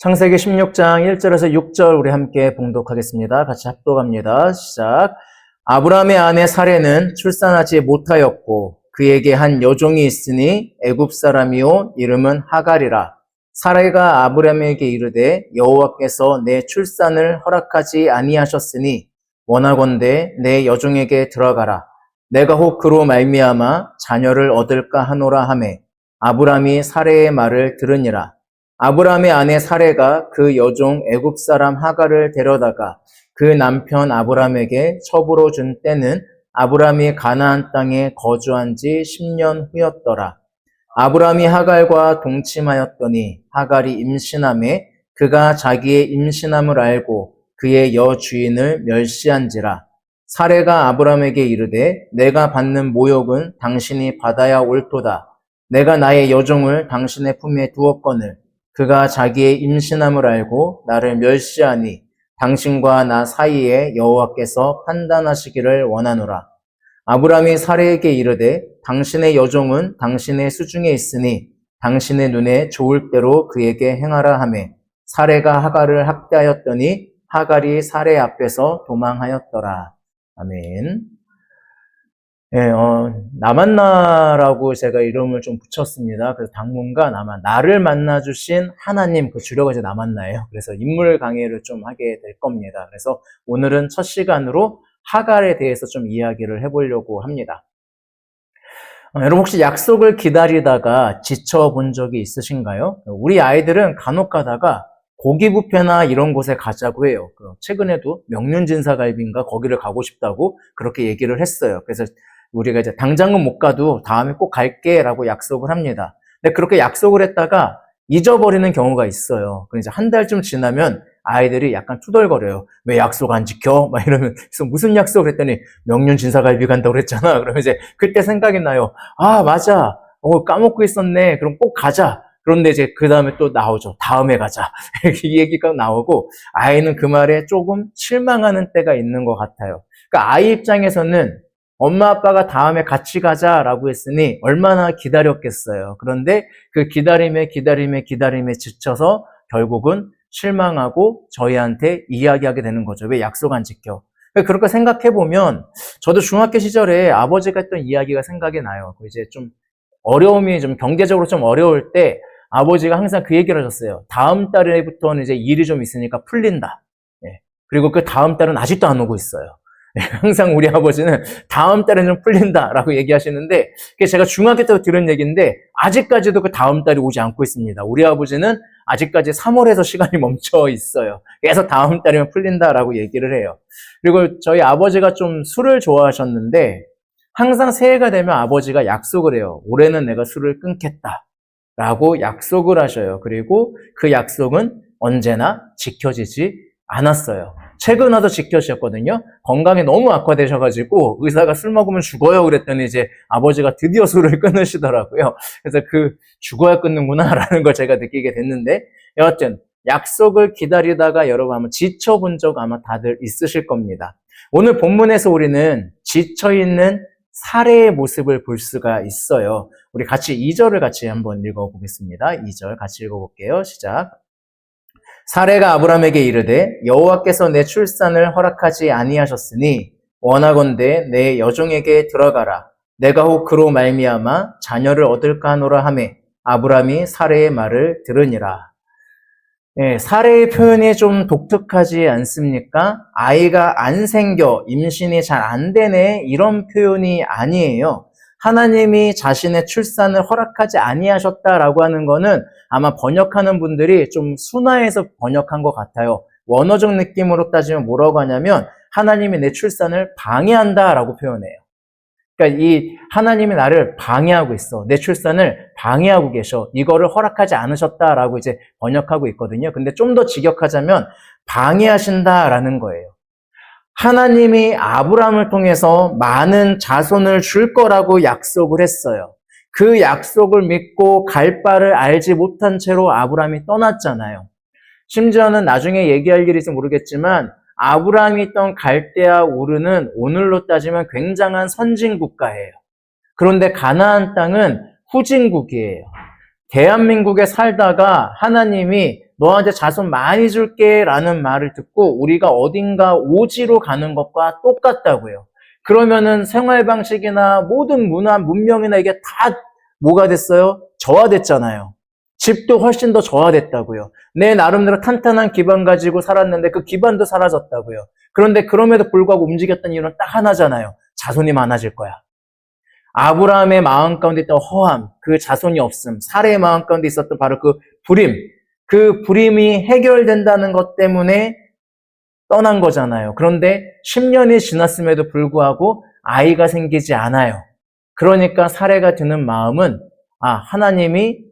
창세기 16장 1절에서 6절 우리 함께 봉독하겠습니다. 같이 합독합니다. 시작. 아브라함의 아내 사레는 출산하지 못하였고 그에게 한 여종이 있으니 애굽 사람이요 이름은 하갈이라. 사레가 아브라함에게 이르되 여호와께서 내 출산을 허락하지 아니하셨으니 원하건대 내 여종에게 들어가라. 내가 혹 그로 말미암아 자녀를 얻을까 하노라 하매 아브라함이 사레의 말을 들으니라. 아브라함의 아내 사레가 그 여종 애굽 사람 하갈을 데려다가 그 남편 아브라함에게 첩으로 준 때는 아브라함이 가나안 땅에 거주한 지 10년 후였더라. 아브라함이 하갈과 동침하였더니 하갈이 임신하매 그가 자기의 임신함을 알고 그의 여주인을 멸시한지라. 사레가 아브라함에게 이르되 내가 받는 모욕은 당신이 받아야 옳도다. 내가 나의 여종을 당신의 품에 두었거늘 그가 자기의 임신함을 알고 나를 멸시하니 당신과 나 사이에 여호와께서 판단하시기를 원하노라. 아브라함이 사레에게 이르되 당신의 여종은 당신의 수중에 있으니 당신의 눈에 좋을 대로 그에게 행하라 하매 사레가 하갈을 학대하였더니 하갈이 사레 앞에서 도망하였더라. 아멘. 나만나라고 제가 이름을 좀 붙였습니다. 그래서 당분간 아마 나를 만나주신 하나님, 그 주력은 이제 나만나예요. 그래서 인물 강의를 좀 하게 될 겁니다. 그래서 오늘은 첫 시간으로 하갈에 대해서 좀 이야기를 해보려고 합니다. 여러분 혹시 약속을 기다리다가 지쳐본 적이 있으신가요? 우리 아이들은 간혹 가다가 고기 뷔페나 이런 곳에 가자고 해요. 최근에도 명륜진사갈비인가 거기를 가고 싶다고 그렇게 얘기를 했어요. 그래서 우리가 이제 당장은 못 가도 다음에 꼭 갈게 라고 약속을 합니다. 근데 그렇게 약속을 했다가 잊어버리는 경우가 있어요. 그래서 이제 한 달쯤 지나면 아이들이 약간 투덜거려요. 왜 약속 안 지켜? 막 이러면, 그래서 무슨 약속을 했더니 명륜진사갈비 간다고 그랬잖아. 그러면 이제 그때 생각이 나요. 아, 맞아. 까먹고 있었네. 그럼 꼭 가자. 그런데 이제 그 다음에 또 나오죠. 다음에 가자. 이 얘기가 나오고 아이는 그 말에 조금 실망하는 때가 있는 것 같아요. 그러니까 아이 입장에서는 엄마 아빠가 다음에 같이 가자라고 했으니 얼마나 기다렸겠어요. 그런데 그 기다림에 지쳐서 결국은 실망하고 저희한테 이야기하게 되는 거죠. 왜 약속 안 지켜? 그렇게 생각해보면 저도 중학교 시절에 아버지가 했던 이야기가 생각이 나요. 이제 좀 어려움이 좀 경제적으로 좀 어려울 때 아버지가 항상 그 얘기를 하셨어요. 다음 달에부터는 이제 일이 좀 있으니까 풀린다. 그리고 그 다음 달은 아직도 안 오고 있어요. 항상 우리 아버지는 다음 달에는 좀 풀린다라고 얘기하시는데 그게 제가 중학교 때부터 들은 얘기인데 아직까지도 그 다음 달이 오지 않고 있습니다. 우리 아버지는 아직까지 3월에서 시간이 멈춰 있어요. 그래서 다음 달이면 풀린다라고 얘기를 해요. 그리고 저희 아버지가 좀 술을 좋아하셨는데 항상 새해가 되면 아버지가 약속을 해요. 올해는 내가 술을 끊겠다라고 약속을 하셔요. 그리고 그 약속은 언제나 지켜지지 않았어요. 최근 와서 지켜주셨거든요. 건강이 너무 악화되셔가지고 의사가 술 먹으면 죽어요 그랬더니 이제 아버지가 드디어 술을 끊으시더라고요. 그래서 죽어야 끊는구나라는 걸 제가 느끼게 됐는데 여하튼 약속을 기다리다가 여러분 한번 지쳐본 적 아마 다들 있으실 겁니다. 오늘 본문에서 우리는 지쳐있는 사레의 모습을 볼 수가 있어요. 우리 같이 2절을 같이 한번 읽어보겠습니다. 2절 같이 읽어볼게요. 시작. 사레가 아브라함에게 이르되 여호와께서 내 출산을 허락하지 아니하셨으니 원하건대 내 여종에게 들어가라. 내가 혹 그로 말미암아 자녀를 얻을까 하노라 하매 아브라함이 사레의 말을 들으니라. 사레의 표현이 좀 독특하지 않습니까? 아이가 안 생겨 임신이 잘 안 되네 이런 표현이 아니에요. 하나님이 자신의 출산을 허락하지 아니하셨다라고 하는 거는 아마 번역하는 분들이 좀 순화해서 번역한 것 같아요. 원어적 느낌으로 따지면 뭐라고 하냐면 하나님이 내 출산을 방해한다라고 표현해요. 그러니까 이 하나님이 나를 방해하고 있어. 내 출산을 방해하고 계셔. 이거를 허락하지 않으셨다라고 이제 번역하고 있거든요. 근데 좀 더 직역하자면 방해하신다라는 거예요. 하나님이 아브라함을 통해서 많은 자손을 줄 거라고 약속을 했어요. 그 약속을 믿고 갈 바를 알지 못한 채로 아브라함이 떠났잖아요. 심지어는 나중에 얘기할 일인지 모르겠지만 아브라함이 있던 갈대아 우르는 오늘로 따지면 굉장한 선진국가예요. 그런데 가나안 땅은 후진국이에요. 대한민국에 살다가 하나님이 너한테 자손 많이 줄게 라는 말을 듣고 우리가 어딘가 오지로 가는 것과 똑같다고요. 그러면은 생활 방식이나 모든 문화, 문명이나 이게 다 뭐가 됐어요? 저하됐잖아요. 집도 훨씬 더 저하됐다고요. 내 나름대로 탄탄한 기반 가지고 살았는데 그 기반도 사라졌다고요. 그런데 그럼에도 불구하고 움직였던 이유는 딱 하나잖아요. 자손이 많아질 거야. 아브라함의 마음 가운데 있던 허함, 그 자손이 없음, 사레의 마음 가운데 있었던 바로 그 불임이 해결된다는 것 때문에 떠난 거잖아요. 그런데 10년이 지났음에도 불구하고 아이가 생기지 않아요. 그러니까 사레가 드는 마음은 하나님이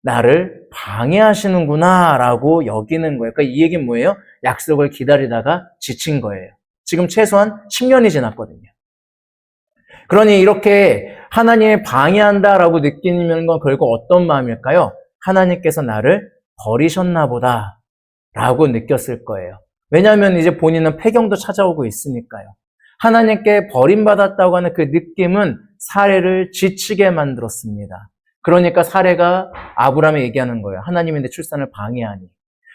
나를 방해하시는구나 라고 여기는 거예요. 그러니까 이 얘기는 뭐예요? 약속을 기다리다가 지친 거예요. 지금 최소한 10년이 지났거든요. 그러니 이렇게 하나님이 방해한다라고 느끼는 건 결국 어떤 마음일까요? 하나님께서 나를 버리셨나 보다 라고 느꼈을 거예요. 왜냐하면 이제 본인은 폐경도 찾아오고 있으니까요. 하나님께 버림받았다고 하는 그 느낌은 사레를 지치게 만들었습니다. 그러니까 사레가 아브라함에 얘기하는 거예요. 하나님이 내 출산을 방해하니.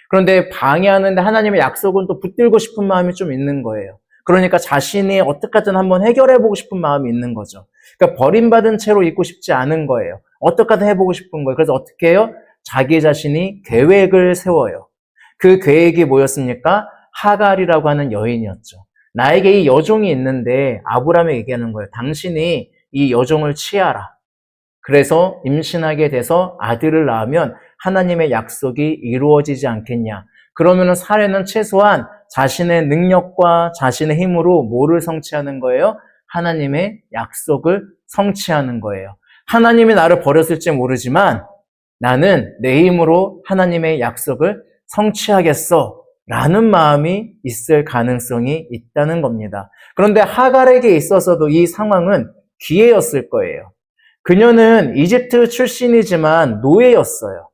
그런데 방해하는데 하나님의 약속은 또 붙들고 싶은 마음이 좀 있는 거예요. 그러니까 자신이 어떻게든 한번 해결해보고 싶은 마음이 있는 거죠. 그러니까 버림받은 채로 있고 싶지 않은 거예요. 어떻게든 해보고 싶은 거예요. 그래서 어떻게 해요? 자기 자신이 계획을 세워요. 그 계획이 뭐였습니까? 하갈이라고 하는 여인이었죠. 나에게 이 여종이 있는데 아브라함에 얘기하는 거예요. 당신이 이 여종을 취하라. 그래서 임신하게 돼서 아들을 낳으면 하나님의 약속이 이루어지지 않겠냐. 그러면 사례는 최소한 자신의 능력과 자신의 힘으로 뭐를 성취하는 거예요? 하나님의 약속을 성취하는 거예요. 하나님이 나를 버렸을지 모르지만 나는 내 힘으로 하나님의 약속을 성취하겠어 라는 마음이 있을 가능성이 있다는 겁니다. 그런데 하갈에게 있어서도 이 상황은 기회였을 거예요. 그녀는 이집트 출신이지만 노예였어요.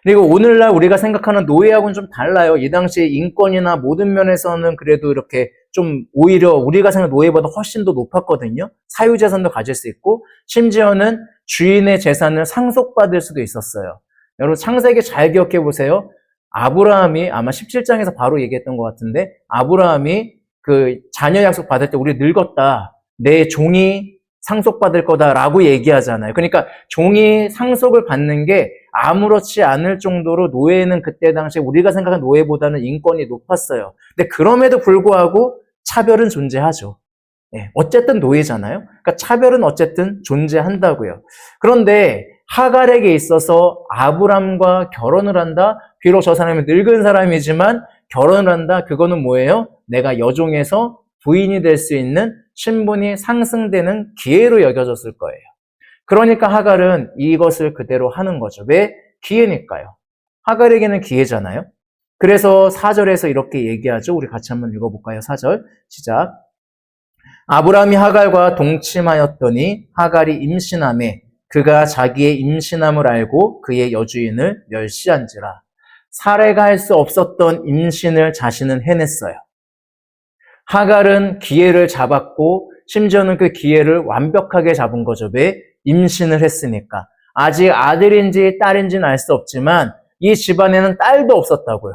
그리고 오늘날 우리가 생각하는 노예하고는 좀 달라요. 이 당시에 인권이나 모든 면에서는 그래도 이렇게 좀 오히려 우리가 생각하는 노예보다 훨씬 더 높았거든요. 사유재산도 가질 수 있고 심지어는 주인의 재산을 상속받을 수도 있었어요. 여러분 창세기 잘 기억해 보세요. 아브라함이 아마 17장에서 바로 얘기했던 것 같은데 아브라함이 그 자녀 약속 받을 때 우리 늙었다. 내 종이 상속받을 거다라고 얘기하잖아요. 그러니까 종이 상속을 받는 게 아무렇지 않을 정도로 노예는 그때 당시에 우리가 생각하는 노예보다는 인권이 높았어요. 근데 그럼에도 불구하고 차별은 존재하죠. 어쨌든 노예잖아요. 그러니까 차별은 어쨌든 존재한다고요. 그런데 하갈에게 있어서 아브람과 결혼을 한다? 비록 저 사람이 늙은 사람이지만 결혼을 한다? 그거는 뭐예요? 내가 여종에서 부인이 될 수 있는 신분이 상승되는 기회로 여겨졌을 거예요. 그러니까 하갈은 이것을 그대로 하는 거죠. 왜? 기회니까요. 하갈에게는 기회잖아요. 그래서 4절에서 이렇게 얘기하죠. 우리 같이 한번 읽어볼까요? 4절 시작. 아브라함이 하갈과 동침하였더니 하갈이 임신하매 그가 자기의 임신함을 알고 그의 여주인을 멸시한지라. 사례가 할 수 없었던 임신을 자신은 해냈어요. 하갈은 기회를 잡았고 심지어는 그 기회를 완벽하게 잡은 거죠. 왜? 임신을 했으니까. 아직 아들인지 딸인지는 알 수 없지만 이 집안에는 딸도 없었다고요.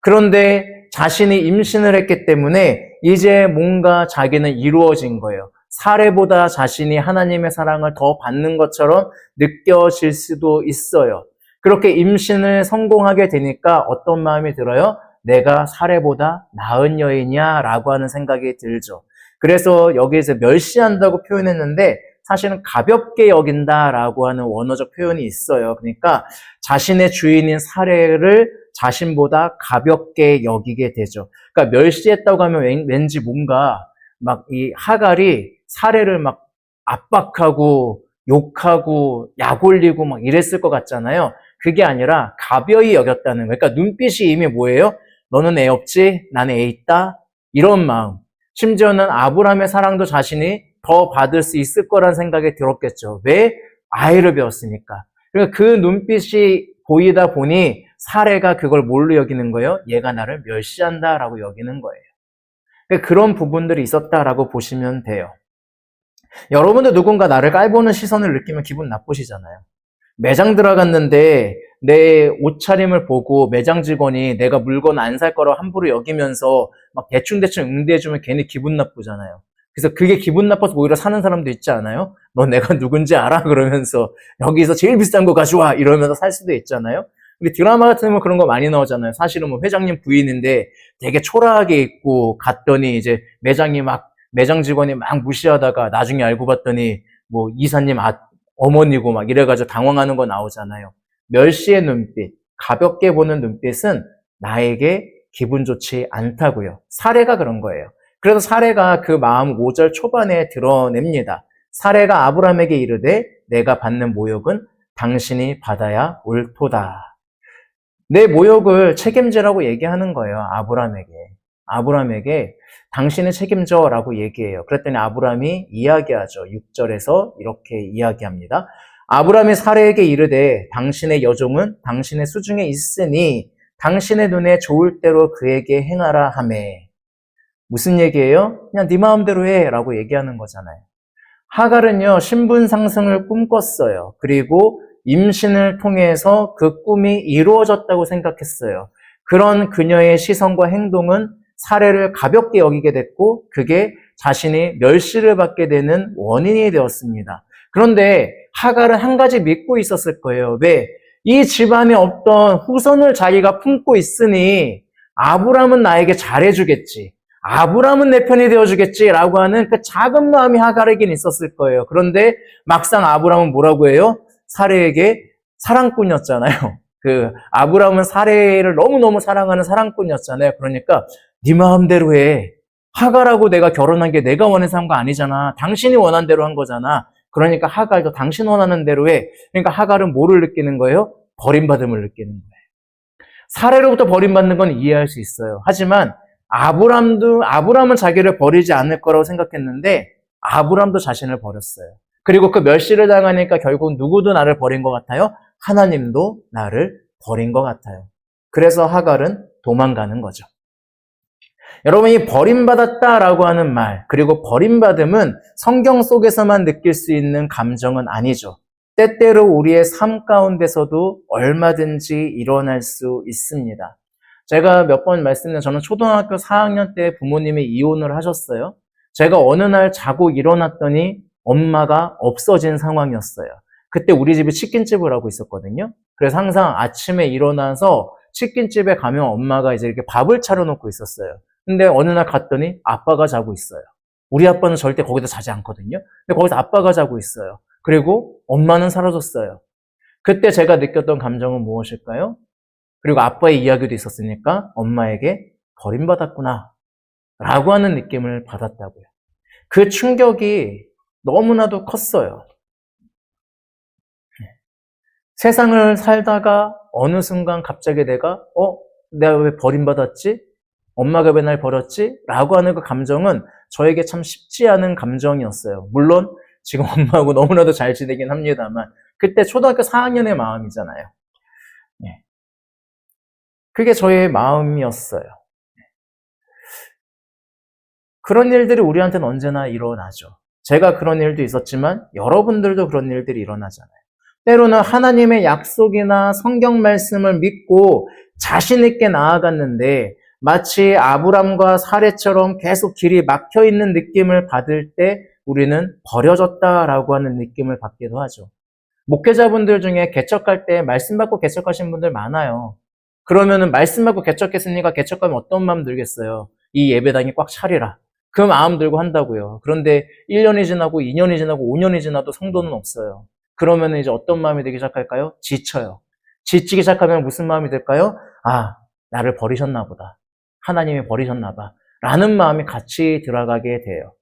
그런데 자신이 임신을 했기 때문에 이제 뭔가 자기는 이루어진 거예요. 사례보다 자신이 하나님의 사랑을 더 받는 것처럼 느껴질 수도 있어요. 그렇게 임신을 성공하게 되니까 어떤 마음이 들어요? 내가 사례보다 나은 여인이야 라고 하는 생각이 들죠. 그래서 여기에서 멸시한다고 표현했는데 사실은 가볍게 여긴다라고 하는 원어적 표현이 있어요. 그러니까 자신의 주인인 사례를 자신보다 가볍게 여기게 되죠. 그러니까 멸시했다고 하면 왠지 뭔가 막 이 하갈이 사례를 막 압박하고 욕하고 약 올리고 막 이랬을 것 같잖아요. 그게 아니라 가벼이 여겼다는 거예요. 그러니까 눈빛이 이미 뭐예요? 너는 애 없지? 나는 애 있다? 이런 마음. 심지어는 아브라함의 사랑도 자신이 더 받을 수 있을 거란 생각이 들었겠죠. 왜? 아이를 배웠으니까. 그러니까 그 눈빛이 보이다 보니 사례가 그걸 뭘로 여기는 거예요? 얘가 나를 멸시한다라고 여기는 거예요. 그러니까 그런 부분들이 있었다라고 보시면 돼요. 여러분도 누군가 나를 깔보는 시선을 느끼면 기분 나쁘시잖아요. 매장 들어갔는데 내 옷차림을 보고 매장 직원이 내가 물건 안 살 거라고 함부로 여기면서 막 대충대충 응대해주면 괜히 기분 나쁘잖아요. 그래서 그게 기분 나빠서 오히려 사는 사람도 있지 않아요? 너 내가 누군지 알아? 그러면서 여기서 제일 비싼 거 가져와! 이러면서 살 수도 있잖아요? 우리 드라마 같은 거 그런 거 많이 나오잖아요. 사실은 뭐 회장님 부인인데 되게 초라하게 입고 갔더니 이제 매장 직원이 막 무시하다가 나중에 알고 봤더니 뭐 이사님 어머니고 막 이래가지고 당황하는 거 나오잖아요. 멸시의 눈빛, 가볍게 보는 눈빛은 나에게 기분 좋지 않다고요. 사례가 그런 거예요. 그래서 사례가 그 마음 5절 초반에 드러냅니다. 사례가 아브라함에게 이르되 내가 받는 모욕은 당신이 받아야 옳도다. 내 모욕을 책임지라고 얘기하는 거예요. 아브라함에게 당신이 책임져라고 얘기해요. 그랬더니 아브라함이 이야기하죠. 6절에서 이렇게 이야기합니다. 아브라함이 사례에게 이르되 당신의 여종은 당신의 수중에 있으니 당신의 눈에 좋을 대로 그에게 행하라 하매. 무슨 얘기예요? 그냥 네 마음대로 해 라고 얘기하는 거잖아요. 하갈은요, 신분 상승을 꿈꿨어요. 그리고 임신을 통해서 그 꿈이 이루어졌다고 생각했어요. 그런 그녀의 시선과 행동은 사례를 가볍게 여기게 됐고 그게 자신이 멸시를 받게 되는 원인이 되었습니다. 그런데 하갈은 한 가지 믿고 있었을 거예요. 왜? 이 집안에 없던 후손을 자기가 품고 있으니 아브라함은 나에게 잘해주겠지. 아브라함은 내 편이 되어주겠지라고 하는 그 작은 마음이 하갈에겐 있었을 거예요. 그런데 막상 아브라함은 뭐라고 해요? 사례에게 사랑꾼이었잖아요. 아브라함은 사례를 너무너무 사랑하는 사랑꾼이었잖아요. 그러니까 네 마음대로 해. 하갈하고 내가 결혼한 게 내가 원해서 한 거 아니잖아. 당신이 원한 대로 한 거잖아. 그러니까 하갈도 당신 원하는 대로 해. 그러니까 하갈은 뭐를 느끼는 거예요? 버림받음을 느끼는 거예요. 사례로부터 버림받는 건 이해할 수 있어요. 하지만 아브라함은 자기를 버리지 않을 거라고 생각했는데 아브라함도 자신을 버렸어요. 그리고 그 멸시를 당하니까 결국 누구도 나를 버린 것 같아요? 하나님도 나를 버린 것 같아요. 그래서 하갈은 도망가는 거죠. 여러분, 이 버림받았다라고 하는 말, 그리고 버림받음은 성경 속에서만 느낄 수 있는 감정은 아니죠. 때때로 우리의 삶 가운데서도 얼마든지 일어날 수 있습니다. 제가 몇 번 말씀드린 저는 초등학교 4학년 때 부모님이 이혼을 하셨어요. 제가 어느 날 자고 일어났더니 엄마가 없어진 상황이었어요. 그때 우리 집이 치킨집을 하고 있었거든요. 그래서 항상 아침에 일어나서 치킨집에 가면 엄마가 이제 이렇게 밥을 차려놓고 있었어요. 근데 어느 날 갔더니 아빠가 자고 있어요. 우리 아빠는 절대 거기다 자지 않거든요. 근데 거기서 아빠가 자고 있어요. 그리고 엄마는 사라졌어요. 그때 제가 느꼈던 감정은 무엇일까요? 그리고 아빠의 이야기도 있었으니까 엄마에게 버림받았구나 라고 하는 느낌을 받았다고요. 그 충격이 너무나도 컸어요. 세상을 살다가 어느 순간 갑자기 내가 내가 왜 버림받았지? 엄마가 왜 날 버렸지? 라고 하는 그 감정은 저에게 참 쉽지 않은 감정이었어요. 물론 지금 엄마하고 너무나도 잘 지내긴 합니다만 그때 초등학교 4학년의 마음이잖아요. 그게 저의 마음이었어요. 그런 일들이 우리한테는 언제나 일어나죠. 제가 그런 일도 있었지만 여러분들도 그런 일들이 일어나잖아요. 때로는 하나님의 약속이나 성경 말씀을 믿고 자신 있게 나아갔는데 마치 아브람과 사례처럼 계속 길이 막혀 있는 느낌을 받을 때 우리는 버려졌다라고 하는 느낌을 받기도 하죠. 목회자분들 중에 개척할 때 말씀 받고 개척하신 분들 많아요. 그러면은 말씀 받고 개척했으니까 개척하면 어떤 마음 들겠어요? 이 예배당이 꽉 차리라. 그 마음 들고 한다고요. 그런데 1년이 지나고 2년이 지나고 5년이 지나도 성도는 없어요. 그러면 이제 어떤 마음이 들기 시작할까요? 지쳐요. 지치기 시작하면 무슨 마음이 들까요? 나를 버리셨나 보다. 하나님이 버리셨나 봐. 라는 마음이 같이 들어가게 돼요.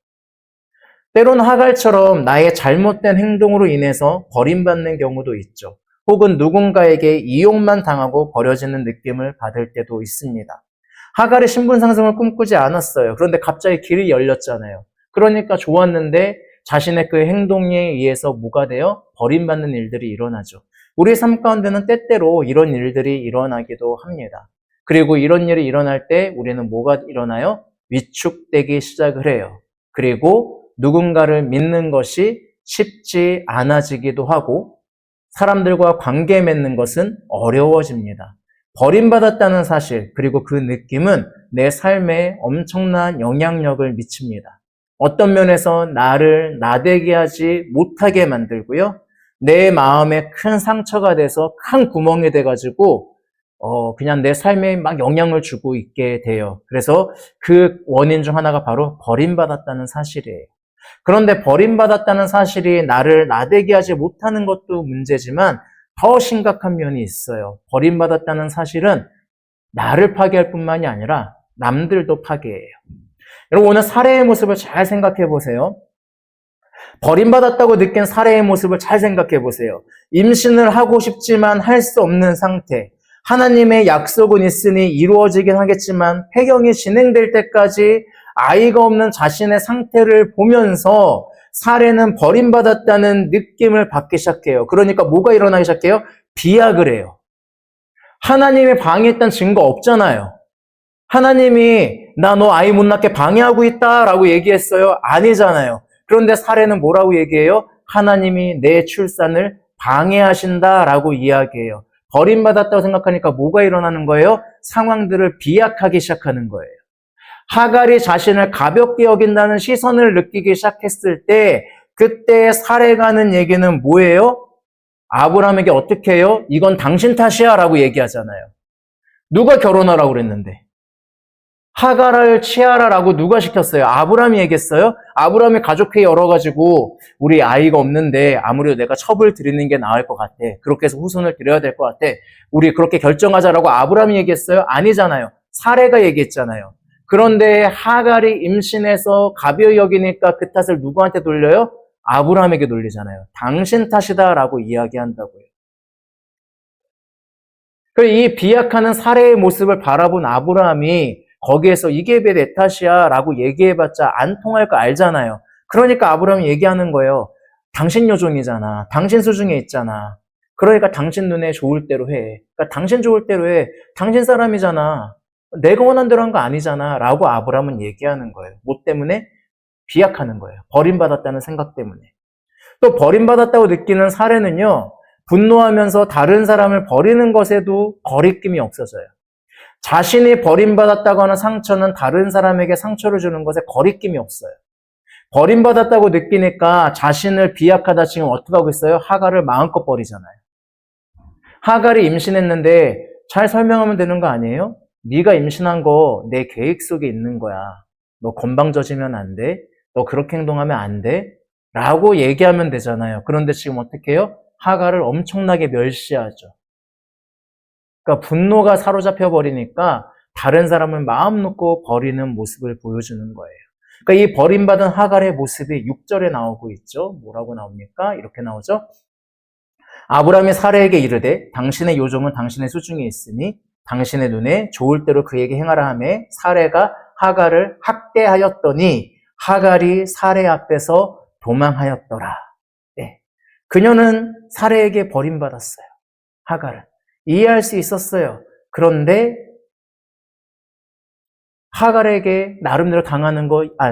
때로는 하갈처럼 나의 잘못된 행동으로 인해서 버림받는 경우도 있죠. 혹은 누군가에게 이용만 당하고 버려지는 느낌을 받을 때도 있습니다. 하갈이 신분 상승을 꿈꾸지 않았어요. 그런데 갑자기 길이 열렸잖아요. 그러니까 좋았는데 자신의 그 행동에 의해서 뭐가 돼요? 버림받는 일들이 일어나죠. 우리 삶 가운데는 때때로 이런 일들이 일어나기도 합니다. 그리고 이런 일이 일어날 때 우리는 뭐가 일어나요? 위축되기 시작을 해요. 그리고 누군가를 믿는 것이 쉽지 않아지기도 하고 사람들과 관계 맺는 것은 어려워집니다. 버림받았다는 사실, 그리고 그 느낌은 내 삶에 엄청난 영향력을 미칩니다. 어떤 면에서 나를 나대게 하지 못하게 만들고요. 내 마음에 큰 상처가 돼서 큰 구멍이 돼가지고 그냥 내 삶에 막 영향을 주고 있게 돼요. 그래서 그 원인 중 하나가 바로 버림받았다는 사실이에요. 그런데 버림받았다는 사실이 나를 나대게 하지 못하는 것도 문제지만 더 심각한 면이 있어요. 버림받았다는 사실은 나를 파괴할 뿐만이 아니라 남들도 파괴해요. 여러분, 오늘 사례의 모습을 잘 생각해 보세요. 버림받았다고 느낀 사례의 모습을 잘 생각해 보세요. 임신을 하고 싶지만 할 수 없는 상태. 하나님의 약속은 있으니 이루어지긴 하겠지만 폐경이 진행될 때까지 아이가 없는 자신의 상태를 보면서 사례는 버림받았다는 느낌을 받기 시작해요. 그러니까 뭐가 일어나기 시작해요? 비약을 해요. 하나님이 방해했던 증거 없잖아요. 하나님이 나 너 아이 못 낳게 방해하고 있다라고 얘기했어요? 아니잖아요. 그런데 사례는 뭐라고 얘기해요? 하나님이 내 출산을 방해하신다라고 이야기해요. 버림받았다고 생각하니까 뭐가 일어나는 거예요? 상황들을 비약하기 시작하는 거예요. 하갈이 자신을 가볍게 여긴다는 시선을 느끼기 시작했을 때 그때 사례가 하는 얘기는 뭐예요? 아브라함에게 어떻게 해요? 이건 당신 탓이야 라고 얘기하잖아요. 누가 결혼하라고 그랬는데? 하갈을 취하라라고 누가 시켰어요? 아브라함이 얘기했어요? 아브라함이 가족회의 열어가지고 우리 아이가 없는데 아무래도 내가 첩을 드리는 게 나을 것 같아. 그렇게 해서 후손을 드려야 될 것 같아. 우리 그렇게 결정하자라고 아브라함이 얘기했어요? 아니잖아요. 사례가 얘기했잖아요. 그런데 하갈이 임신해서 가벼이 여기니까 그 탓을 누구한테 돌려요? 아브라함에게 돌리잖아요. 당신 탓이다라고 이야기한다고요. 이 비약하는 사례의 모습을 바라본 아브라함이 거기에서 이게 왜 내 탓이야 라고 얘기해봤자 안 통할 거 알잖아요. 그러니까 아브라함이 얘기하는 거예요. 당신 요종이잖아. 당신 수중에 있잖아. 그러니까 당신 눈에 좋을 대로 해. 그러니까 당신 좋을 대로 해. 당신 사람이잖아. 내가 원한 대로 한 거 아니잖아 라고 아브라함은 얘기하는 거예요. 뭐 때문에? 비약하는 거예요. 버림받았다는 생각 때문에. 또 버림받았다고 느끼는 사례는요. 분노하면서 다른 사람을 버리는 것에도 거리낌이 없어져요. 자신이 버림받았다고 하는 상처는 다른 사람에게 상처를 주는 것에 거리낌이 없어요. 버림받았다고 느끼니까 자신을 비약하다 지금 어떻게 하고 있어요? 하갈을 마음껏 버리잖아요. 하갈이 임신했는데 잘 설명하면 되는 거 아니에요? 네가 임신한 거 내 계획 속에 있는 거야. 너 건방져지면 안 돼. 너 그렇게 행동하면 안 돼. 라고 얘기하면 되잖아요. 그런데 지금 어떻게 해요? 하갈을 엄청나게 멸시하죠. 그러니까 분노가 사로잡혀 버리니까 다른 사람을 마음 놓고 버리는 모습을 보여주는 거예요. 그러니까 이 버림받은 하갈의 모습이 6절에 나오고 있죠. 뭐라고 나옵니까? 이렇게 나오죠. 아브라함이 사례에게 이르되 당신의 요종은 당신의 수중에 있으니 당신의 눈에 좋을 대로 그에게 행하라 하매 사례가 하갈을 학대하였더니 하갈이 사례 앞에서 도망하였더라. 네. 그녀는 사례에게 버림받았어요. 하갈은. 이해할 수 있었어요. 그런데 하갈에게 나름대로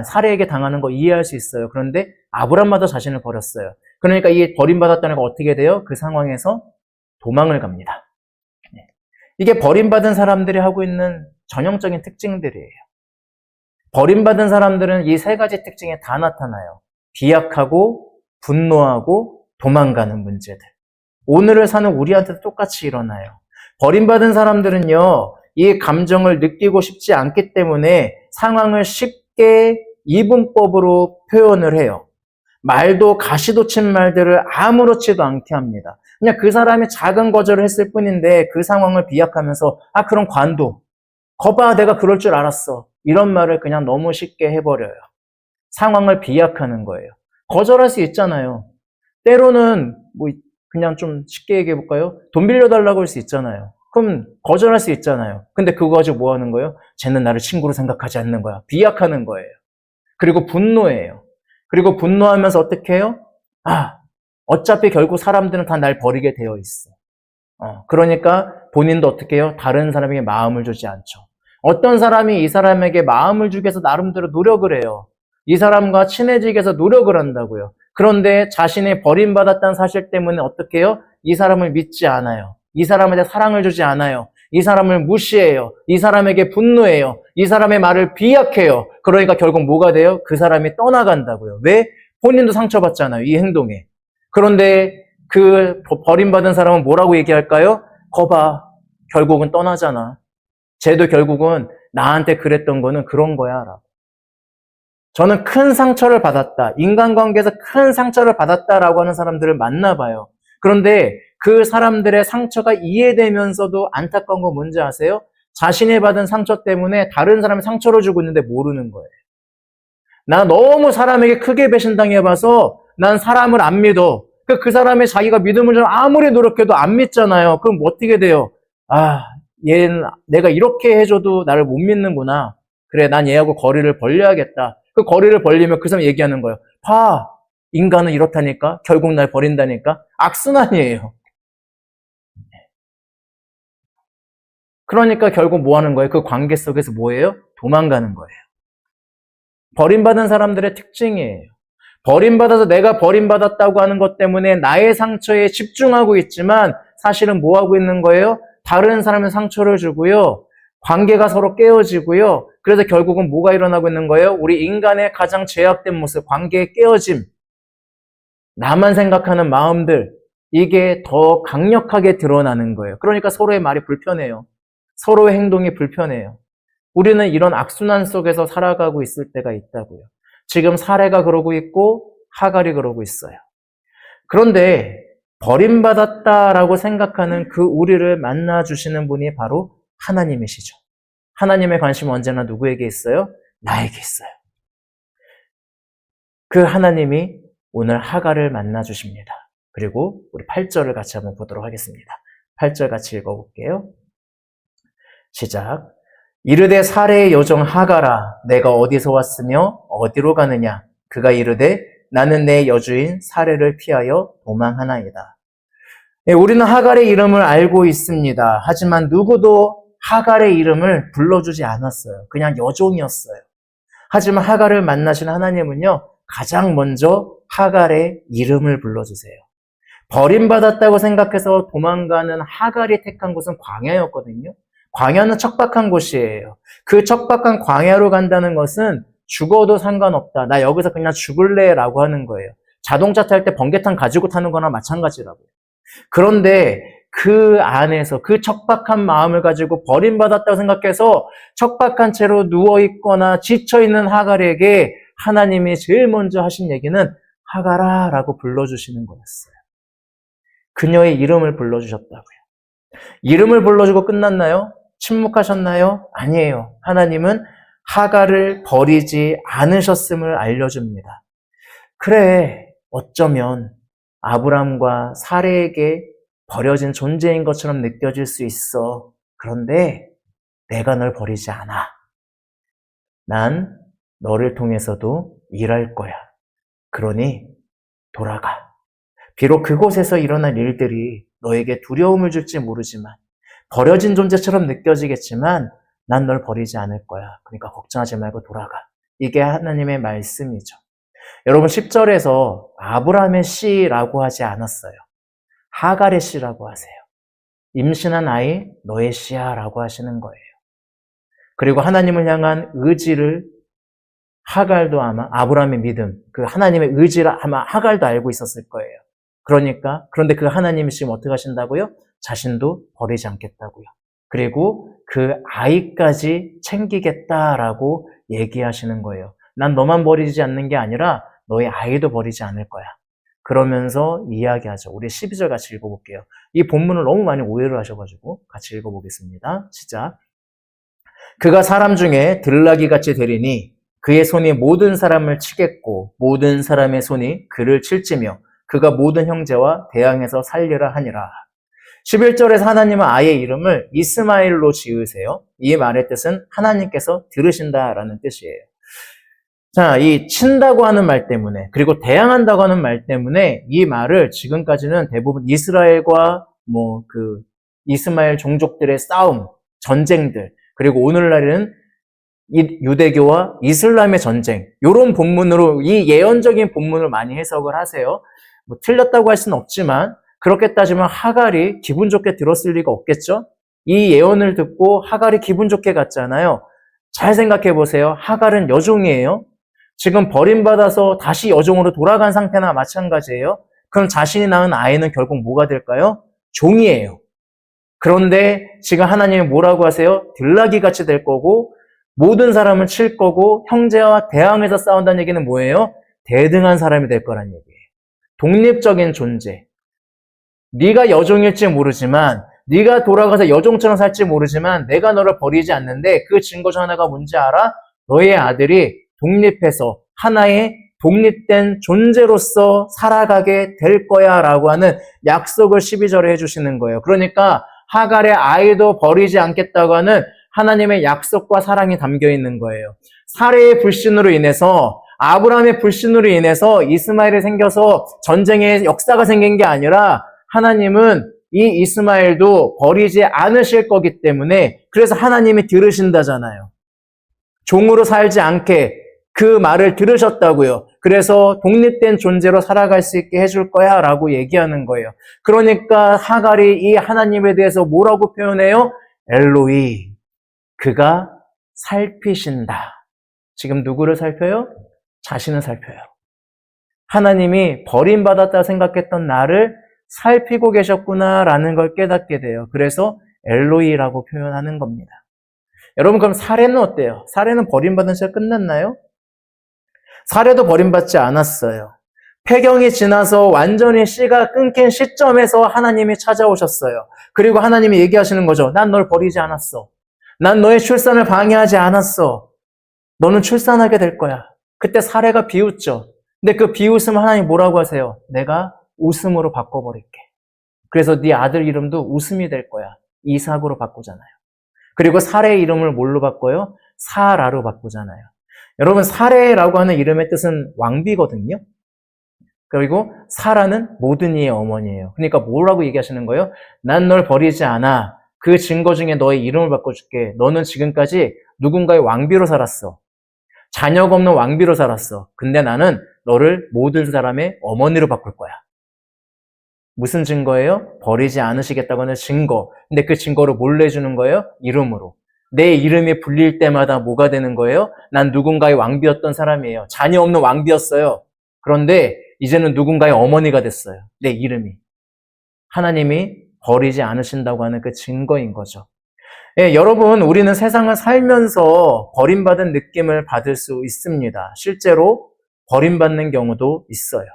사례에게 당하는 거 이해할 수 있어요. 그런데 아브람마저 자신을 버렸어요. 그러니까 이 버림받았다는 거 어떻게 돼요? 그 상황에서 도망을 갑니다. 이게 버림받은 사람들이 하고 있는 전형적인 특징들이에요. 버림받은 사람들은 이 세 가지 특징에 다 나타나요. 비약하고 분노하고 도망가는 문제들. 오늘을 사는 우리한테도 똑같이 일어나요. 버림받은 사람들은요, 이 감정을 느끼고 싶지 않기 때문에 상황을 쉽게 이분법으로 표현을 해요. 말도 가시도 친 말들을 아무렇지도 않게 합니다. 그냥 그 사람이 작은 거절을 했을 뿐인데 그 상황을 비약하면서 그럼 관둬. 거봐, 내가 그럴 줄 알았어. 이런 말을 그냥 너무 쉽게 해버려요. 상황을 비약하는 거예요. 거절할 수 있잖아요. 때로는 그냥 좀 쉽게 얘기해 볼까요? 돈 빌려달라고 할 수 있잖아요. 그럼 거절할 수 있잖아요. 근데 그거 가지고 뭐 하는 거예요? 쟤는 나를 친구로 생각하지 않는 거야. 비약하는 거예요. 그리고 분노해요. 그리고 분노하면서 어떻게 해요? 어차피 결국 사람들은 다 날 버리게 되어 있어. 그러니까 본인도 어떻게 해요? 다른 사람에게 마음을 주지 않죠. 어떤 사람이 이 사람에게 마음을 주기 위해서 나름대로 노력을 해요. 이 사람과 친해지기 위해서 노력을 한다고요. 그런데 자신이 버림받았다는 사실 때문에 어떻게 해요? 이 사람을 믿지 않아요. 이 사람한테 사랑을 주지 않아요. 이 사람을 무시해요. 이 사람에게 분노해요. 이 사람의 말을 비약해요. 그러니까 결국 뭐가 돼요? 그 사람이 떠나간다고요. 왜? 본인도 상처받잖아요. 이 행동에. 그런데 그 버림받은 사람은 뭐라고 얘기할까요? 거봐. 결국은 떠나잖아. 쟤도 결국은 나한테 그랬던 거는 그런 거야. 라고. 저는 큰 상처를 받았다. 인간관계에서 큰 상처를 받았다라고 하는 사람들을 만나봐요. 그런데 그 사람들의 상처가 이해되면서도 안타까운 건 뭔지 아세요? 자신이 받은 상처 때문에 다른 사람이 상처를 주고 있는데 모르는 거예요. 나 너무 사람에게 크게 배신당해봐서 난 사람을 안 믿어. 그 사람의 자기가 믿음을 좀 아무리 노력해도 안 믿잖아요. 그럼 어떻게 돼요? 아, 얘는 내가 이렇게 해줘도 나를 못 믿는구나. 그래, 난 얘하고 거리를 벌려야겠다. 그 거리를 벌리면 그 사람이 얘기하는 거예요. 봐, 인간은 이렇다니까? 결국 날 버린다니까? 악순환이에요. 그러니까 결국 뭐 하는 거예요? 그 관계 속에서 뭐예요? 도망가는 거예요. 버림받은 사람들의 특징이에요. 버림받아서 내가 버림받았다고 하는 것 때문에 나의 상처에 집중하고 있지만 사실은 뭐 하고 있는 거예요? 다른 사람의 상처를 주고요. 관계가 서로 깨어지고요. 그래서 결국은 뭐가 일어나고 있는 거예요? 우리 인간의 가장 죄악된 모습, 관계의 깨어짐. 나만 생각하는 마음들, 이게 더 강력하게 드러나는 거예요. 그러니까 서로의 말이 불편해요. 서로의 행동이 불편해요. 우리는 이런 악순환 속에서 살아가고 있을 때가 있다고요. 지금 사레가 그러고 있고 하갈이 그러고 있어요. 그런데 버림받았다라고 생각하는 그 우리를 만나주시는 분이 바로 하나님이시죠. 하나님의 관심은 언제나 누구에게 있어요? 나에게 있어요. 그 하나님이 오늘 하갈을 만나주십니다. 그리고 우리 8절을 같이 한번 보도록 하겠습니다. 8절 같이 읽어볼게요. 시작. 이르되 사레의 여종 하갈아, 내가 어디서 왔으며 어디로 가느냐? 그가 이르되 나는 내 여주인 사레를 피하여 도망하나이다. 네, 우리는 하갈의 이름을 알고 있습니다. 하지만 누구도 하갈의 이름을 불러주지 않았어요. 그냥 여종이었어요. 하지만 하갈을 만나신 하나님은요, 가장 먼저 하갈의 이름을 불러주세요. 버림받았다고 생각해서 도망가는 하갈이 택한 곳은 광야였거든요. 광야는 척박한 곳이에요. 그 척박한 광야로 간다는 것은 죽어도 상관없다. 나 여기서 그냥 죽을래 라고 하는 거예요. 자동차 탈 때 번개탄 가지고 타는 거나 마찬가지라고요. 그런데 그 안에서 그 척박한 마음을 가지고 버림받았다고 생각해서 척박한 채로 누워있거나 지쳐있는 하갈에게 하나님이 제일 먼저 하신 얘기는 하갈아 라고 불러주시는 거였어요. 그녀의 이름을 불러주셨다고요. 이름을 불러주고 끝났나요? 침묵하셨나요? 아니에요. 하나님은 하갈을 버리지 않으셨음을 알려줍니다. 그래, 어쩌면 아브람과 사레에게 버려진 존재인 것처럼 느껴질 수 있어. 그런데 내가 널 버리지 않아. 난 너를 통해서도 일할 거야. 그러니 돌아가. 비록 그곳에서 일어날 일들이 너에게 두려움을 줄지 모르지만 버려진 존재처럼 느껴지겠지만 난 널 버리지 않을 거야. 그러니까 걱정하지 말고 돌아가. 이게 하나님의 말씀이죠. 여러분 10절에서 아브라함의 씨라고 하지 않았어요. 하갈의 씨라고 하세요. 임신한 아이 너의 씨야 라고 하시는 거예요. 그리고 하나님을 향한 의지를 하갈도 아마 아브라함의 믿음, 그 하나님의 의지를 아마 하갈도 알고 있었을 거예요. 그런데 그 하나님이 지금 어떻게 하신다고요? 자신도 버리지 않겠다고요. 그리고 그 아이까지 챙기겠다라고 얘기하시는 거예요. 난 너만 버리지 않는 게 아니라 너의 아이도 버리지 않을 거야. 그러면서 이야기하죠. 우리 12절 같이 읽어볼게요. 이 본문을 너무 많이 오해를 하셔가지고 같이 읽어보겠습니다. 시작. 그가 사람 중에 들나귀같이 되리니 그의 손이 모든 사람을 치겠고 모든 사람의 손이 그를 칠지며 그가 모든 형제와 대항해서 살리라 하니라. 11절에서 하나님은 아이의 이름을 이스마엘로 지으세요. 이 말의 뜻은 하나님께서 들으신다라는 뜻이에요. 자, 이 친다고 하는 말 때문에 그리고 대항한다고 하는 말 때문에 이 말을 지금까지는 대부분 이스라엘과 이스마엘 종족들의 싸움, 전쟁들 그리고 오늘날에는 유대교와 이슬람의 전쟁 이런 본문으로 이 예언적인 본문을 많이 해석을 하세요. 틀렸다고 할 수는 없지만 그렇게 따지면 하갈이 기분 좋게 들었을 리가 없겠죠? 이 예언을 듣고 하갈이 기분 좋게 갔잖아요. 잘 생각해 보세요. 하갈은 여종이에요. 지금 버림받아서 다시 여종으로 돌아간 상태나 마찬가지예요. 그럼 자신이 낳은 아이는 결국 뭐가 될까요? 종이에요. 그런데 지금 하나님이 뭐라고 하세요? 들나귀 같이 될 거고 모든 사람은 칠 거고 형제와 대항해서 싸운다는 얘기는 뭐예요? 대등한 사람이 될 거란 얘기예요. 독립적인 존재. 네가 여종일지 모르지만 네가 돌아가서 여종처럼 살지 모르지만 내가 너를 버리지 않는데 그 증거 중 하나가 뭔지 알아? 너의 아들이 독립해서 하나의 독립된 존재로서 살아가게 될 거야 라고 하는 약속을 12절에 해주시는 거예요. 그러니까 하갈의 아이도 버리지 않겠다고 하는 하나님의 약속과 사랑이 담겨 있는 거예요. 사레의 불신으로 인해서 아브라함의 불신으로 인해서 이스마엘이 생겨서 전쟁의 역사가 생긴 게 아니라 하나님은 이 이스마엘도 버리지 않으실 거기 때문에 그래서 하나님이 들으신다잖아요. 종으로 살지 않게 그 말을 들으셨다고요. 그래서 독립된 존재로 살아갈 수 있게 해줄 거야 라고 얘기하는 거예요. 그러니까 하갈이 이 하나님에 대해서 뭐라고 표현해요? 엘로이, 그가 살피신다. 지금 누구를 살펴요? 자신을 살펴요. 하나님이 버림받았다 생각했던 나를 살피고 계셨구나라는 걸 깨닫게 돼요. 그래서 엘로이라고 표현하는 겁니다. 여러분 그럼 사례는 어때요? 사례는 버림받은 채 끝났나요? 사례도 버림받지 않았어요. 폐경이 지나서 완전히 씨가 끊긴 시점에서 하나님이 찾아오셨어요. 그리고 하나님이 얘기하시는 거죠. 난 널 버리지 않았어. 난 너의 출산을 방해하지 않았어. 너는 출산하게 될 거야. 그때 사례가 비웃죠. 근데 그 비웃음 하나님 뭐라고 하세요? 내가 웃음으로 바꿔버릴게. 그래서 네 아들 이름도 웃음이 될 거야. 이삭으로 바꾸잖아요. 그리고 사례의 이름을 뭘로 바꿔요? 사라로 바꾸잖아요. 여러분 사례라고 하는 이름의 뜻은 왕비거든요. 그리고 사라는 모든 이의 어머니예요. 그러니까 뭐라고 얘기하시는 거예요? 난 널 버리지 않아. 그 증거 중에 너의 이름을 바꿔줄게. 너는 지금까지 누군가의 왕비로 살았어. 자녀가 없는 왕비로 살았어. 근데 나는 너를 모든 사람의 어머니로 바꿀 거야. 무슨 증거예요? 버리지 않으시겠다고 하는 증거. 근데 그 증거를 뭘로 해주는 거예요? 이름으로. 내 이름이 불릴 때마다 뭐가 되는 거예요? 난 누군가의 왕비였던 사람이에요. 자녀 없는 왕비였어요. 그런데 이제는 누군가의 어머니가 됐어요. 내 이름이. 하나님이 버리지 않으신다고 하는 그 증거인 거죠. 예, 여러분, 우리는 세상을 살면서 버림받은 느낌을 받을 수 있습니다. 실제로 버림받는 경우도 있어요.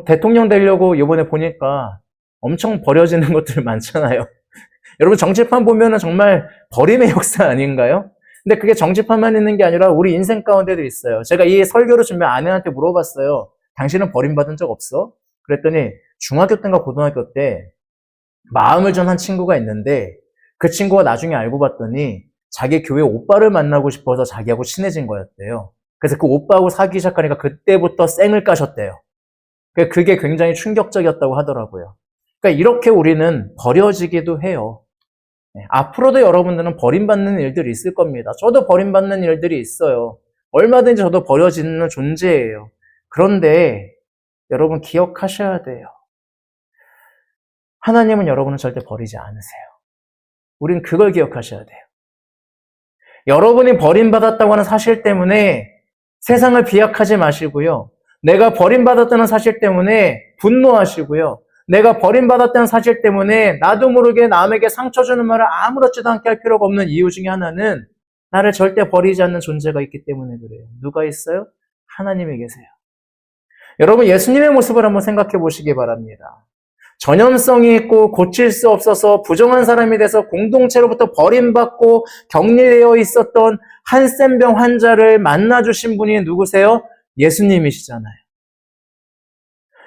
대통령 되려고 이번에 보니까 엄청 버려지는 것들 많잖아요. 여러분 정치판 보면은 정말 버림의 역사 아닌가요? 근데 그게 정치판만 있는 게 아니라 우리 인생 가운데도 있어요. 제가 이 설교를 준비한 아내한테 물어봤어요. 당신은 버림받은 적 없어? 그랬더니 중학교 때인가 고등학교 때 마음을 전한 친구가 있는데 그 친구가 나중에 알고 봤더니 자기 교회 오빠를 만나고 싶어서 자기하고 친해진 거였대요. 그래서 그 오빠하고 사귀기 시작하니까 그때부터 쌩을 까셨대요. 그게 굉장히 충격적이었다고 하더라고요. 그러니까 이렇게 우리는 버려지기도 해요. 앞으로도 여러분들은 버림받는 일들이 있을 겁니다. 저도 버림받는 일들이 있어요. 얼마든지 저도 버려지는 존재예요. 그런데 여러분 기억하셔야 돼요. 하나님은 여러분을 절대 버리지 않으세요. 우린 그걸 기억하셔야 돼요. 여러분이 버림받았다고 하는 사실 때문에 세상을 비약하지 마시고요. 내가 버림받았다는 사실 때문에 분노하시고요. 내가 버림받았다는 사실 때문에 나도 모르게 남에게 상처 주는 말을 아무렇지도 않게 할 필요가 없는 이유 중에 하나는 나를 절대 버리지 않는 존재가 있기 때문에 그래요. 누가 있어요? 하나님이 계세요. 여러분 예수님의 모습을 한번 생각해 보시기 바랍니다. 전염성이 있고 고칠 수 없어서 부정한 사람이 돼서 공동체로부터 버림받고 격리되어 있었던 한센병 환자를 만나주신 분이 누구세요? 예수님이시잖아요.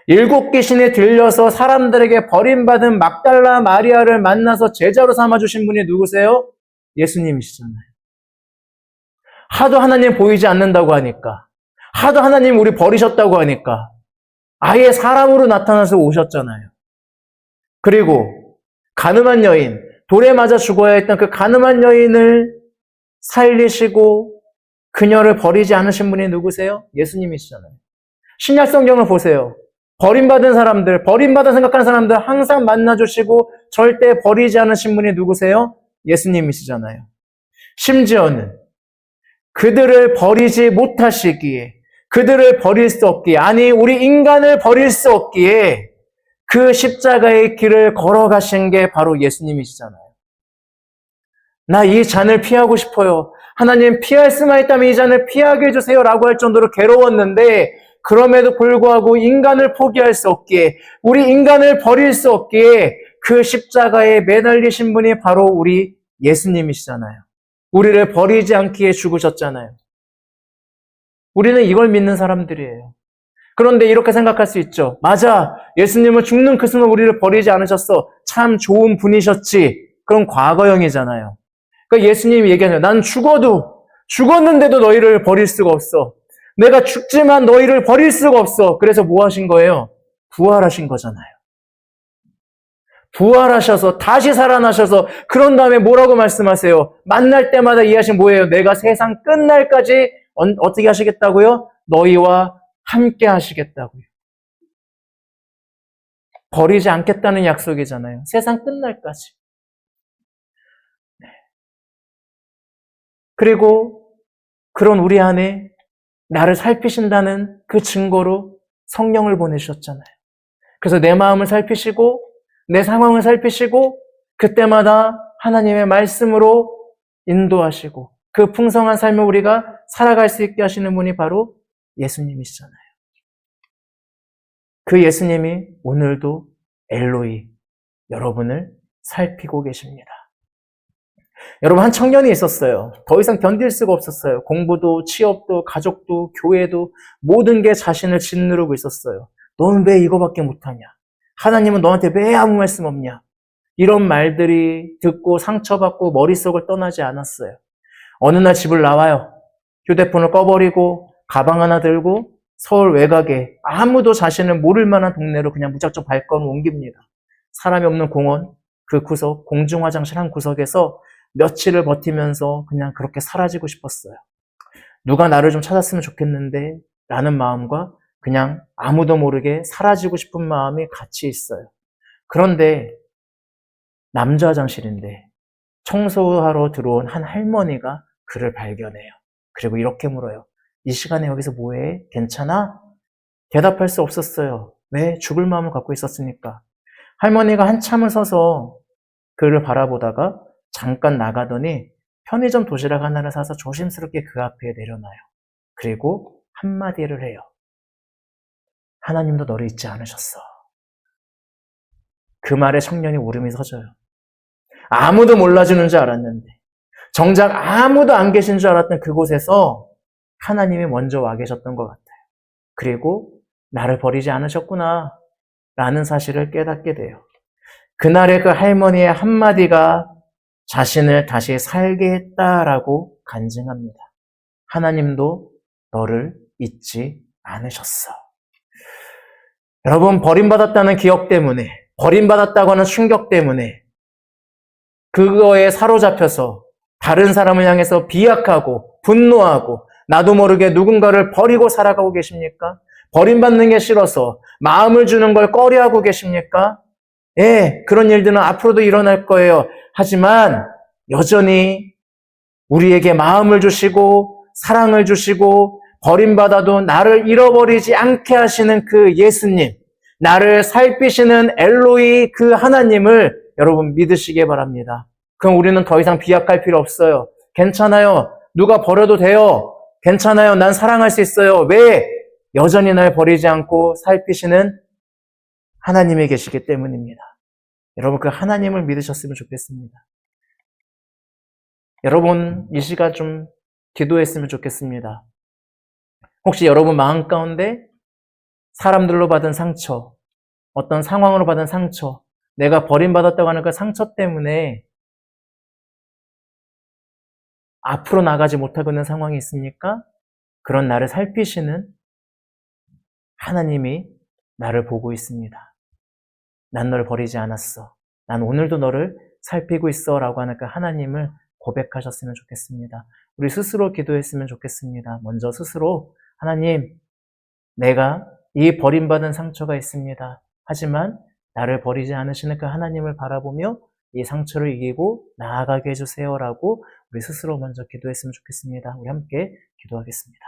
7 귀신이 들려서 사람들에게 버림받은 막달라 마리아를 만나서 제자로 삼아주신 분이 누구세요? 예수님이시잖아요. 하도 하나님 보이지 않는다고 하니까, 하도 하나님 우리 버리셨다고 하니까 아예 사람으로 나타나서 오셨잖아요. 그리고 가늠한 여인, 돌에 맞아 죽어야 했던 그 가늠한 여인을 살리시고 그녀를 버리지 않으신 분이 누구세요? 예수님이시잖아요. 신약 성경을 보세요. 버림받은 사람들, 버림받아 생각하는 사람들 항상 만나주시고 절대 버리지 않으신 분이 누구세요? 예수님이시잖아요. 심지어는 그들을 버리지 못하시기에, 그들을 버릴 수 없기에, 아니 우리 인간을 버릴 수 없기에 그 십자가의 길을 걸어가신 게 바로 예수님이시잖아요. 나 이 잔을 피하고 싶어요. 하나님, 피할 수만 있다면 이 잔을 피하게 해주세요 라고 할 정도로 괴로웠는데, 그럼에도 불구하고 인간을 포기할 수 없기에, 우리 인간을 버릴 수 없기에 그 십자가에 매달리신 분이 바로 우리 예수님이시잖아요. 우리를 버리지 않기에 죽으셨잖아요. 우리는 이걸 믿는 사람들이에요. 그런데 이렇게 생각할 수 있죠. 맞아, 예수님은 죽는 그 순간 우리를 버리지 않으셨어. 참 좋은 분이셨지. 그런 과거형이잖아요. 그러니까 예수님이 얘기하잖아요. 난 죽었는데도 너희를 버릴 수가 없어. 내가 죽지만 너희를 버릴 수가 없어. 그래서 뭐 하신 거예요? 부활하신 거잖아요. 부활하셔서 다시 살아나셔서 그런 다음에 뭐라고 말씀하세요? 만날 때마다 이해하신 뭐예요? 내가 세상 끝날까지 어떻게 하시겠다고요? 너희와 함께 하시겠다고요. 버리지 않겠다는 약속이잖아요. 세상 끝날까지. 그리고 그런 우리 안에 나를 살피신다는 그 증거로 성령을 보내주셨잖아요. 그래서 내 마음을 살피시고 내 상황을 살피시고 그때마다 하나님의 말씀으로 인도하시고 그 풍성한 삶을 우리가 살아갈 수 있게 하시는 분이 바로 예수님이시잖아요. 그 예수님이 오늘도 엘로이 여러분을 살피고 계십니다. 여러분, 한 청년이 있었어요. 더 이상 견딜 수가 없었어요. 공부도 취업도 가족도 교회도 모든 게 자신을 짓누르고 있었어요. 너는 왜 이거밖에 못하냐? 하나님은 너한테 왜 아무 말씀 없냐? 이런 말들이 듣고 상처받고 머릿속을 떠나지 않았어요. 어느 날 집을 나와요. 휴대폰을 꺼버리고 가방 하나 들고 서울 외곽에 아무도 자신을 모를 만한 동네로 그냥 무작정 발걸음을 옮깁니다. 사람이 없는 공원, 그 구석, 공중화장실 한 구석에서 며칠을 버티면서 그냥 그렇게 사라지고 싶었어요. 누가 나를 좀 찾았으면 좋겠는데 라는 마음과 그냥 아무도 모르게 사라지고 싶은 마음이 같이 있어요. 그런데 남자 화장실인데 청소하러 들어온 한 할머니가 그를 발견해요. 그리고 이렇게 물어요. 이 시간에 여기서 뭐해? 괜찮아? 대답할 수 없었어요. 왜? 죽을 마음을 갖고 있었으니까. 할머니가 한참을 서서 그를 바라보다가 잠깐 나가더니 편의점 도시락 하나를 사서 조심스럽게 그 앞에 내려놔요. 그리고 한마디를 해요. 하나님도 너를 잊지 않으셨어. 그 말에 청년이 울음이 서져요. 아무도 몰라주는 줄 알았는데 정작 아무도 안 계신 줄 알았던 그곳에서 하나님이 먼저 와 계셨던 것 같아요. 그리고 나를 버리지 않으셨구나 라는 사실을 깨닫게 돼요. 그날의 그 할머니의 한마디가 자신을 다시 살게 했다라고 간증합니다. 하나님도 너를 잊지 않으셨어. 여러분, 버림받았다는 기억 때문에, 버림받았다고 하는 충격 때문에 그거에 사로잡혀서 다른 사람을 향해서 비약하고 분노하고 나도 모르게 누군가를 버리고 살아가고 계십니까? 버림받는 게 싫어서 마음을 주는 걸 꺼려하고 계십니까? 예, 그런 일들은 앞으로도 일어날 거예요. 하지만 여전히 우리에게 마음을 주시고 사랑을 주시고 버림받아도 나를 잃어버리지 않게 하시는 그 예수님, 나를 살피시는 엘로이 그 하나님을 여러분 믿으시기 바랍니다. 그럼 우리는 더 이상 비약할 필요 없어요. 괜찮아요. 누가 버려도 돼요. 괜찮아요. 난 사랑할 수 있어요. 왜? 여전히 날 버리지 않고 살피시는 하나님이 계시기 때문입니다. 여러분, 그 하나님을 믿으셨으면 좋겠습니다. 여러분, 이 시간 좀 기도했으면 좋겠습니다. 혹시 여러분 마음 가운데 사람들로 받은 상처, 어떤 상황으로 받은 상처, 내가 버림받았다고 하는 그 상처 때문에 앞으로 나가지 못하고 있는 상황이 있습니까? 그런 나를 살피시는 하나님이 나를 보고 있습니다. 난 너를 버리지 않았어. 난 오늘도 너를 살피고 있어 라고 하는 그 하나님을 고백하셨으면 좋겠습니다. 우리 스스로 기도했으면 좋겠습니다. 먼저 스스로 하나님, 내가 이 버림받은 상처가 있습니다. 하지만 나를 버리지 않으시는 그 하나님을 바라보며 이 상처를 이기고 나아가게 해주세요라고 우리 스스로 먼저 기도했으면 좋겠습니다. 우리 함께 기도하겠습니다.